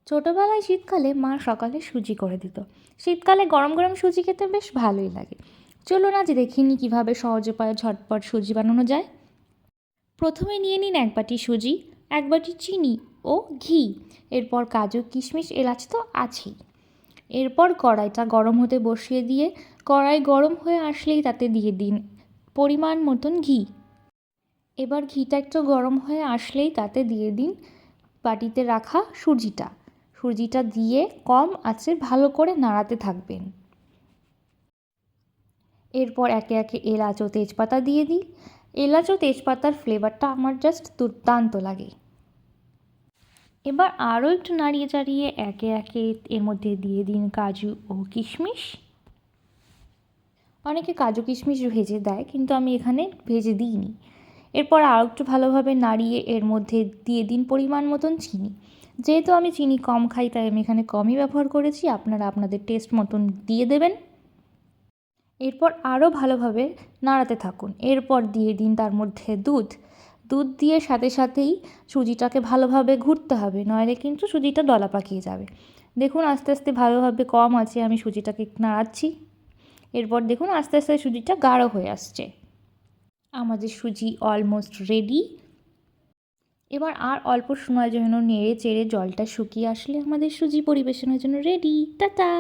ছোটোবেলায় শীতকালে মা সকালে সুজি করে দিত। শীতকালে গরম গরম সুজি খেতে বেশ ভালোই লাগে। চলুন আজ দেখিনি কীভাবে সহজ উপায়ে ঝটপট সুজি বানানো যায়। প্রথমে নিয়ে নিন 1 বাটি সুজি, 1 বাটি চিনি ও ঘি, এরপর কাজু কিশমিশ এলাচ তো আছেই। এরপর কড়াইটা গরম হতে বসিয়ে দিয়ে কড়াই গরম হয়ে আসলেই তাতে দিয়ে দিন পরিমাণ মতন ঘি। এবার ঘিটা একটু গরম হয়ে আসলেই তাতে দিয়ে দিন বাটিতে রাখা সুজিটা দিয়ে কম আঁচে ভালো করে নাড়াতে থাকবেন। এরপর একে একে এলাচ ও তেজপাতা দিয়ে দিই। এলাচ ও তেজপাতার ফ্লেভারটা আমার জাস্ট দুর্দান্ত লাগে। এবার আরও একটু নাড়িয়ে চাড়িয়ে একে একে এর মধ্যে দিয়ে দিন কাজু ও কিশমিশ। অনেকে কাজু কিশমিশ ভেজে দেয়, কিন্তু আমি এখানে ভেজে দিইনি। এরপর আরও একটু ভালোভাবে নাড়িয়ে এর মধ্যে দিয়ে দিন পরিমাণ মতন চিনি। যেহেতু আমি চিনি কম খাই তাই আমি এখানে কমই ব্যবহার করেছি, আপনারা আপনাদের টেস্ট মতন দিয়ে দেবেন। এরপর আরও ভালোভাবে নাড়াতে থাকুন। এরপর দিয়ে দিন তার মধ্যে দুধ দিয়ে সাথে সাথেই সুজিটাকে ভালোভাবে ঘুরতে হবে, নইলে কিন্তু সুজিটা দলা পাকিয়ে যাবে। দেখুন আস্তে আস্তে ভালোভাবে কম আছে আমি সুজিটাকে নাড়াচ্ছি। এরপর দেখুন আস্তে আস্তে সুজিটা গাঢ় হয়ে আসছে। আমাদের সুজি অলমোস্ট রেডি। এবার আর অল্প সময়ের জন্য নেড়ে চেড়ে জলটা শুকিয়ে আসলে আমাদের সুজি পরিবেশনের জন্য রেডি। টাটা।